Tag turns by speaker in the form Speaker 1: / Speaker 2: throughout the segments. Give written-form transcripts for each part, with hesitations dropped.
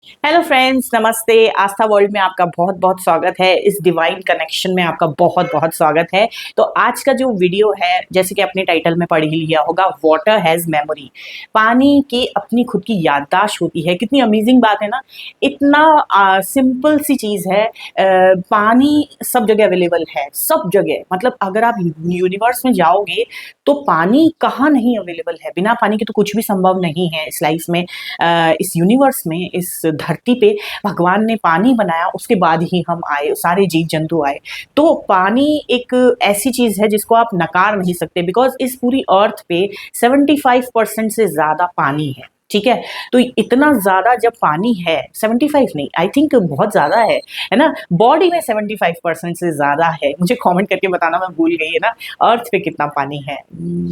Speaker 1: Hello friends, नमस्ते। आस्था world में आपका बहुत बहुत स्वागत है। इस डिवाइन कनेक्शन में आपका बहुत बहुत स्वागत है। तो आज का जो वीडियो है, जैसे कि अपने टाइटल में पढ़ ही लिया होगा, वाटर हैज़ मेमोरी। पानी की अपनी खुद की याददाश्त होती है। कितनी अमेजिंग बात है ना। इतना सिंपल सी चीज़ है। पानी सब जगह अवेलेबल है, सब जगह। मतलब अगर आप यूनिवर्स में जाओगे तो पानी कहाँ नहीं अवेलेबल है। बिना पानी के तो कुछ भी संभव नहीं है इस लाइफ में। इस यूनिवर्स में, इस धरती पे भगवान ने पानी बनाया, उसके बाद ही हम आए, सारे जीव जंतु आए। तो पानी एक ऐसी चीज है जिसको आप नकार नहीं सकते, बिकॉज इस पूरी अर्थ पे 75% से ज्यादा पानी है। ठीक है। तो इतना ज्यादा जब पानी है, 75 नहीं, आई थिंक बहुत ज्यादा है ना। बॉडी में 75% से ज्यादा है। मुझे कमेंट करके बताना, मैं भूल गई है ना। अर्थ पे कितना पानी है,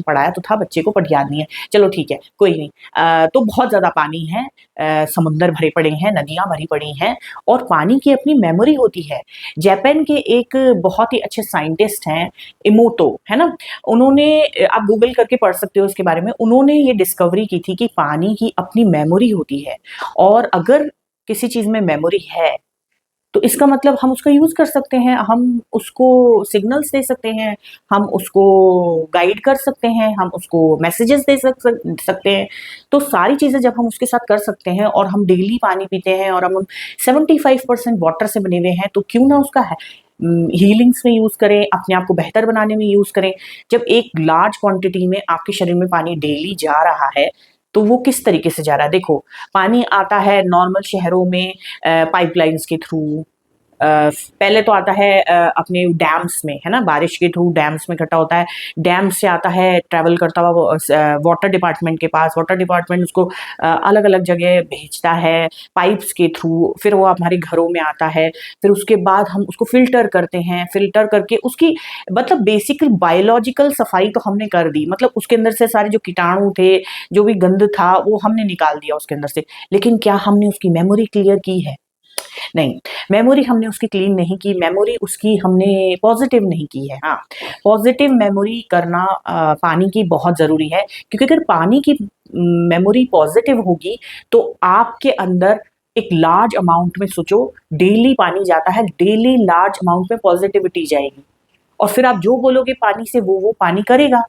Speaker 1: पढ़ाया तो था बच्चे को, पर याद नहीं है। चलो ठीक है, कोई नहीं। तो बहुत ज्यादा पानी है। समुंदर भरे पड़े हैं, नदियां भरी पड़ी हैं, और पानी की अपनी मेमोरी होती है। जापान के एक बहुत ही अच्छे साइंटिस्ट हैं, इमोटो, है ना। उन्होंने, आप गूगल करके पढ़ सकते हो उसके बारे में, उन्होंने ये डिस्कवरी की थी कि पानी की अपनी मेमोरी होती है। और अगर किसी चीज में मेमोरी है तो इसका मतलब हम उसका यूज कर सकते हैं, हम उसको सिग्नल्स दे सकते हैं, हम उसको गाइड कर सकते हैं, हम उसको मैसेजेस दे सकते हैं। तो सारी चीजें जब हम उसके साथ कर सकते हैं, और हम डेली पानी पीते हैं, और हम 75% वाटर से बने हुए हैं, तो क्यों ना उसका हीलिंग्स में यूज करें, अपने आप को बेहतर बनाने में यूज करें। जब एक लार्ज क्वांटिटी में आपके शरीर में पानी डेली जा रहा है, तो वो किस तरीके से जा रहा है। देखो, पानी आता है नॉर्मल शहरों में पाइपलाइंस के थ्रू। पहले तो आता है अपने डैम्स में, है ना, बारिश के थ्रू डैम्स में इकट्ठा होता है। डैम से आता है ट्रैवल करता हुआ वाटर डिपार्टमेंट के पास। वाटर डिपार्टमेंट उसको अलग अलग जगह भेजता है पाइप्स के थ्रू। फिर वो हमारे घरों में आता है। फिर उसके बाद हम उसको फिल्टर करते हैं। फिल्टर करके उसकी, मतलब बेसिकली बायोलॉजिकल सफाई तो हमने कर दी। मतलब उसके अंदर से सारे जो कीटाणु थे, जो भी गंद था, वो हमने निकाल दिया उसके अंदर से। लेकिन क्या हमने उसकी मेमोरी क्लियर की है? नहीं, मेमोरी हमने उसकी क्लीन नहीं की। मेमोरी उसकी हमने पॉजिटिव नहीं की है। हाँ, पॉजिटिव मेमोरी करना पानी की बहुत ज़रूरी है, क्योंकि अगर पानी की मेमोरी पॉजिटिव होगी तो आपके अंदर एक लार्ज अमाउंट में, सोचो, डेली पानी जाता है, डेली लार्ज अमाउंट में पॉजिटिविटी जाएगी, और फिर आप जो बोलोगे पानी से, वो पानी करेगा।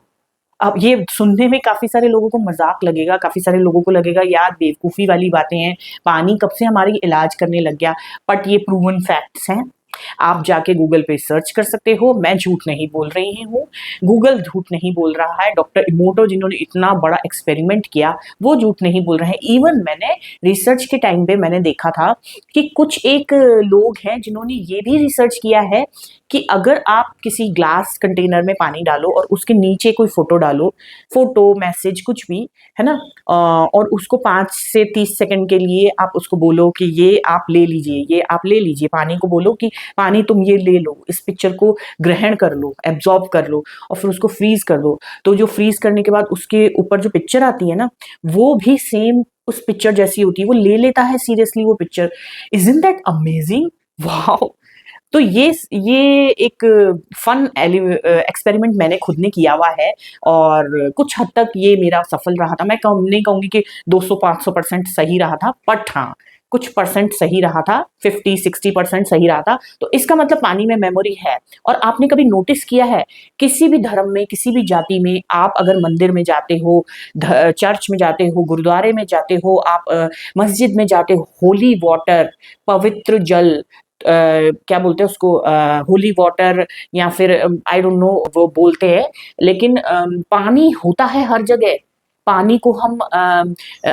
Speaker 1: अब ये सुनने में काफ़ी सारे लोगों को मज़ाक लगेगा, काफ़ी सारे लोगों को लगेगा यार बेवकूफ़ी वाली बातें हैं, पानी कब से हमारी इलाज करने लग गया। बट ये प्रूवन फैक्ट्स हैं। आप जाके गूगल पे सर्च कर सकते हो, मैं झूठ नहीं बोल रही हूँ, गूगल झूठ नहीं बोल रहा है। डॉक्टर इमोटो, जिन्होंने इतना बड़ा एक्सपेरिमेंट किया, वो झूठ नहीं बोल रहे हैं। इवन मैंने रिसर्च के टाइम पे मैंने देखा था कि कुछ एक लोग हैं जिन्होंने ये भी रिसर्च किया है कि अगर आप किसी ग्लास कंटेनर में पानी डालो और उसके नीचे कोई फोटो डालो, फोटो, मैसेज, कुछ भी, है ना, और उसको 5 से 30 सेकंड के लिए आप उसको बोलो कि ये आप ले लीजिए, ये आप ले लीजिए। पानी को बोलो कि पानी तुम ये ले लो, इस पिक्चर को ग्रहण कर लो, एब्जॉर्ब कर लो, और फिर उसको फ्रीज कर दो। तो जो फ्रीज करने के बाद उसके ऊपर जो पिक्चर आती है ना, वो भी सेम उस पिक्चर जैसी होती है। वो ले लेता है सीरियसली वो picture. Isn't that amazing? Wow! तो ये एक फन एक्सपेरिमेंट मैंने खुद ने किया हुआ है, और कुछ हद तक ये मेरा सफल रहा था। मैं नहीं कहूँगी कि 200-500% सही रहा था, बट हाँ, कुछ परसेंट सही रहा था, 50-60% सही रहा था। तो इसका मतलब पानी में मेमोरी है। और आपने कभी नोटिस किया है, किसी भी धर्म में, किसी भी जाति में, आप अगर मंदिर में जाते हो, चर्च में जाते हो, गुरुद्वारे में जाते हो, आप मस्जिद में जाते हो, होली वाटर, पवित्र जल, क्या बोलते हैं उसको, होली वाटर, या फिर आई डोंट नो वो बोलते हैं, लेकिन पानी होता है हर जगह। पानी को हम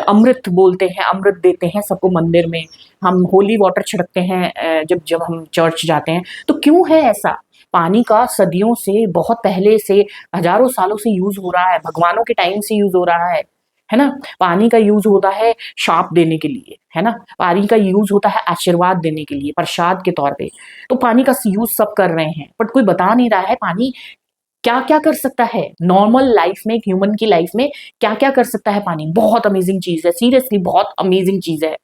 Speaker 1: अमृत बोलते हैं, अमृत देते हैं सबको मंदिर में। हम होली वाटर छिड़कते हैं जब जब हम चर्च जाते हैं। तो क्यों है ऐसा? पानी का सदियों से, बहुत पहले से, हजारों सालों से यूज हो रहा है, भगवानों के टाइम से यूज हो रहा है ना। पानी का यूज होता है शाप देने के लिए, है ना। पानी का यूज होता है आशीर्वाद देने के लिए, प्रसाद के तौर पे। तो पानी का यूज सब कर रहे हैं, बट कोई बता नहीं रहा है पानी क्या क्या कर सकता है नॉर्मल लाइफ में, एक ह्यूमन की लाइफ में क्या क्या कर सकता है पानी। बहुत अमेजिंग चीज है, सीरियसली बहुत अमेजिंग चीज है।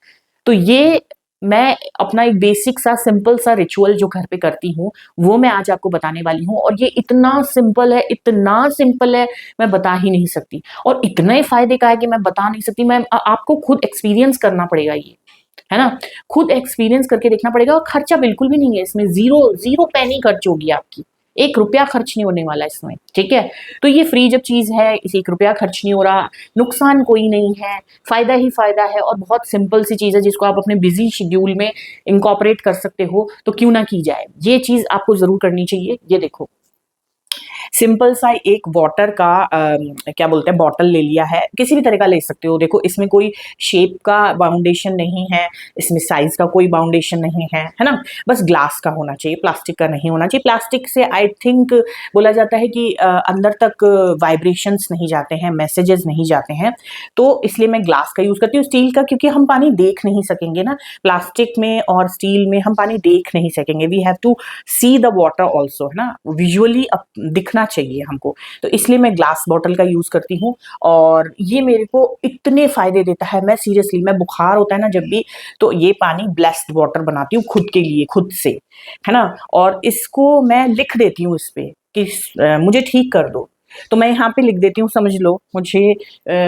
Speaker 1: तो ये मैं अपना एक बेसिक सा, सिंपल सा रिचुअल जो घर पे करती हूँ, वो मैं आज आपको बताने वाली हूँ। और ये इतना सिंपल है, इतना सिंपल है, मैं बता ही नहीं सकती। और इतने फायदे का है कि मैं बता नहीं सकती। मैं आपको खुद एक्सपीरियंस करना पड़ेगा ये। है ना। खुद एक्सपीरियंस करके देखना पड़ेगा, और खर्चा बिल्कुल भी नहीं है इसमें, जीरो जीरो पैनी खर्च होगी आपकी, 1 रुपया खर्च नहीं होने वाला इसमें, ठीक है। तो ये फ्री जब चीज है, इसे 1 रुपया खर्च नहीं हो रहा, नुकसान कोई नहीं है, फायदा ही फायदा है, और बहुत सिंपल सी चीज है जिसको आप अपने बिजी शेड्यूल में इंकॉर्पोरेट कर सकते हो, तो क्यों ना की जाए। ये चीज आपको जरूर करनी चाहिए। ये देखो, सिंपल सा एक वाटर का क्या बोलते हैं, बॉटल ले लिया है, किसी भी तरह का ले सकते हो। देखो इसमें कोई शेप का बाउंडेशन नहीं है, इसमें साइज का कोई बाउंडेशन नहीं है ना। बस ग्लास का होना चाहिए, प्लास्टिक का नहीं होना चाहिए। प्लास्टिक से आई थिंक बोला जाता है कि अंदर तक वाइब्रेशंस नहीं जाते हैं, मैसेजेस नहीं जाते हैं, तो इसलिए मैं ग्लास का यूज करती हूँ। स्टील का क्योंकि हम पानी देख नहीं सकेंगे ना, प्लास्टिक में और स्टील में हम पानी देख नहीं सकेंगे, we have to see the water also, है ना, विजुअली दिखना चाहिए हमको, तो इसलिए मैं ग्लास बॉटल का यूज करती हूँ। और ये मेरे को इतने फायदे देता है, मैं सीरियसली, मैं बुखार होता है ना जब भी, तो ये पानी ब्लेस्ड वाटर बनाती हूँ खुद के लिए, खुद से, है ना। और इसको मैं लिख देती हूँ इस पे कि मुझे ठीक कर दो, तो मैं यहाँ पे लिख देती हूँ, समझ लो मुझे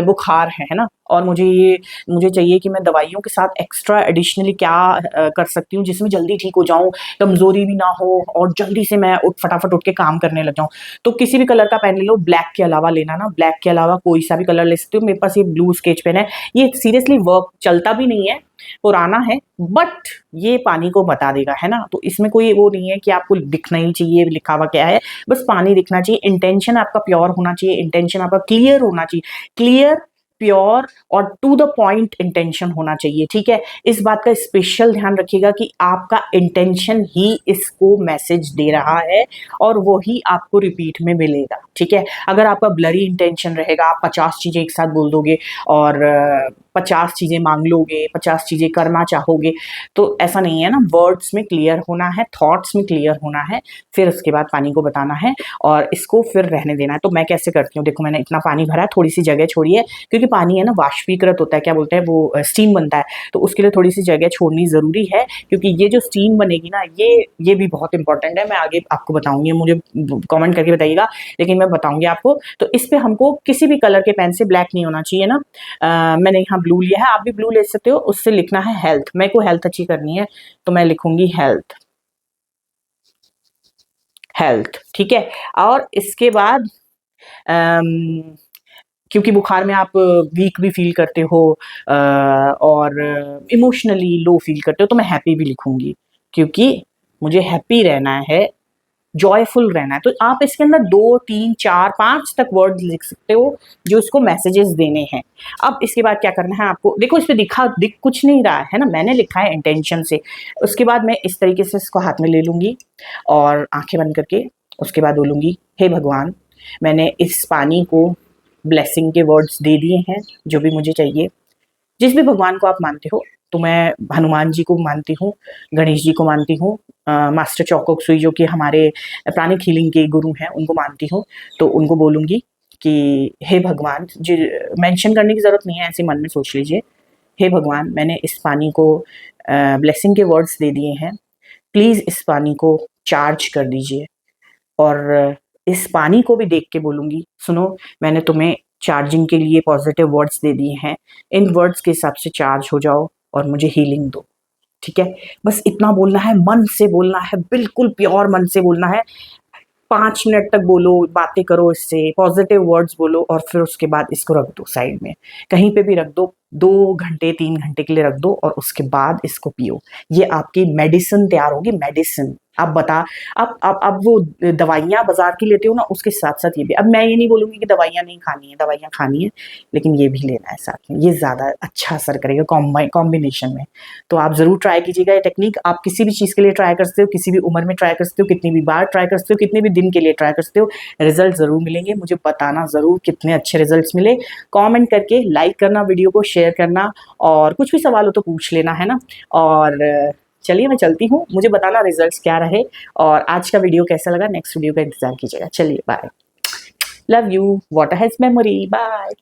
Speaker 1: बुखार है ना, और मुझे चाहिए कि मैं दवाइयों के साथ एक्स्ट्रा एडिशनली क्या कर सकती हूँ जिसमें जल्दी ठीक हो जाऊँ, कमजोरी भी ना हो, और जल्दी से मैं फटाफट उठ के काम करने लग जाऊँ। तो किसी भी कलर का पेन ले लो, ब्लैक के अलावा लेना ना, ब्लैक के अलावा कोई सा भी कलर ले सकते हो। मेरे पास ये ब्लू स्केच पेन है, ये सीरियसली वर्क, चलता भी नहीं है, पुराना है, बट ये पानी को बता देगा, है ना। तो इसमें कोई वो नहीं है कि आपको दिखना ही चाहिए लिखा हुआ क्या है, बस पानी दिखना चाहिए। इंटेंशन आपका प्योर होना चाहिए, इंटेंशन आपका क्लियर होना चाहिए, क्लियर, प्योर और टू द पॉइंट इंटेंशन होना चाहिए, ठीक है। इस बात का स्पेशल ध्यान रखिएगा कि आपका इंटेंशन ही इसको मैसेज दे रहा है, और वो ही आपको रिपीट में मिलेगा, ठीक है। अगर आपका ब्लरी इंटेंशन रहेगा, आप 50 चीजें एक साथ बोल दोगे और 50 चीजें मांग लोगे, 50 चीजें करना चाहोगे, तो ऐसा नहीं है ना। वर्ड्स में क्लियर होना है, थॉट्स में क्लियर होना है, फिर उसके बाद पानी को बताना है, और इसको फिर रहने देना है। तो मैं कैसे करती हूँ, देखो मैंने इतना पानी भरा, थोड़ी सी जगह छोड़ी है, क्योंकि पानी है ना वाष्पीकृत होता है, क्या बोलते हैं वो, स्टीम बनता है, तो उसके लिए थोड़ी सी जगह छोड़नी जरूरी है, क्योंकि ये जो स्टीम बनेगी ना, ये भी बहुत इंपॉर्टेंट है। मैं आगे आपको बताऊंगी, मुझे कमेंट करके बताइएगा, लेकिन मैं बताऊंगी आपको। तो इस पे हमको किसी भी कलर के पेन से, ब्लैक नहीं होना चाहिए ना, मैंने यहाँ ब्लू लिया है, आप भी ब्लू ले सकते हो। उससे लिखना है हेल्थ, मेरे को हेल्थ अच्छी करनी है, तो मैं लिखूंगी हेल्थ, हेल्थ, ठीक है। और इसके बाद क्योंकि बुखार में आप वीक भी फील करते हो और इमोशनली लो फील करते हो, तो मैं हैप्पी भी लिखूंगी, क्योंकि मुझे हैप्पी रहना है, जॉयफुल रहना है। तो आप इसके अंदर 2, 3, 4, 5 तक वर्ड लिख सकते हो जो इसको मैसेजेस देने हैं। अब इसके बाद क्या करना है आपको, देखो इस पे दिख कुछ नहीं रहा है ना, मैंने लिखा है इंटेंशन से। उसके बाद मैं इस तरीके से इसको हाथ में ले लूंगी और आंखें बंद करके उसके बाद बोलूंगी, हे भगवान, मैंने इस पानी को ब्लेसिंग के वर्ड्स दे दिए हैं, जो भी मुझे चाहिए। जिस भी भगवान को आप मानते हो, तो मैं हनुमान जी को मानती हूँ, गणेश जी को मानती हूँ, मास्टर चौकोक सुई जो कि हमारे प्राणिक हीलिंग के गुरु हैं, उनको मानती हूँ। तो उनको बोलूँगी कि हे भगवान, जी मेंशन करने की ज़रूरत नहीं है, ऐसे मन में सोच लीजिए, हे भगवान, मैंने इस पानी को ब्लेसिंग के वर्ड्स दे दिए हैं, प्लीज़ इस पानी को चार्ज कर दीजिए। और इस पानी को भी देख के बोलूँगी, सुनो, मैंने तुम्हें चार्जिंग के लिए पॉजिटिव वर्ड्स दे दिए हैं, इन वर्ड्स के हिसाब से चार्ज हो जाओ और मुझे हीलिंग दो, ठीक है। बस इतना बोलना है, मन से बोलना है, बिल्कुल प्योर मन से बोलना है। 5 मिनट तक बोलो, बातें करो इससे, पॉजिटिव वर्ड्स बोलो, और फिर उसके बाद इसको रख दो साइड में, कहीं पे भी रख दो, 2 घंटे 3 घंटे के लिए रख दो, और उसके बाद इसको पियो। ये आपकी मेडिसिन तैयार होगी, मेडिसिन। अब वो दवाइयाँ बाजार की लेते हो ना, उसके साथ साथ ये भी। अब मैं ये नहीं बोलूँगी कि दवाइयाँ नहीं खानी है, दवाइयाँ खानी है, लेकिन ये भी लेना है साथ में, ये ज़्यादा अच्छा असर करेगा कॉम्बिनेशन में। तो आप ज़रूर ट्राई कीजिएगा ये टेक्निक। आप किसी भी चीज़ के लिए ट्राई कर सकते हो, किसी भी उम्र में ट्राई कर सकते हो, कितनी भी बार ट्राई कर सकते हो, कितने भी दिन के लिए ट्राई कर सकते हो, रिजल्ट ज़रूर मिलेंगे। मुझे बताना ज़रूर कितने अच्छे रिजल्ट्स मिले, कमेंट करके, लाइक करना, वीडियो को शेयर करना, और कुछ भी सवाल हो तो पूछ लेना, है ना। और चलिए मैं चलती हूँ, मुझे बताना रिजल्ट्स क्या रहे, और आज का वीडियो कैसा लगा, नेक्स्ट वीडियो का इंतजार कीजिएगा। चलिए bye, love you, water has memory, bye.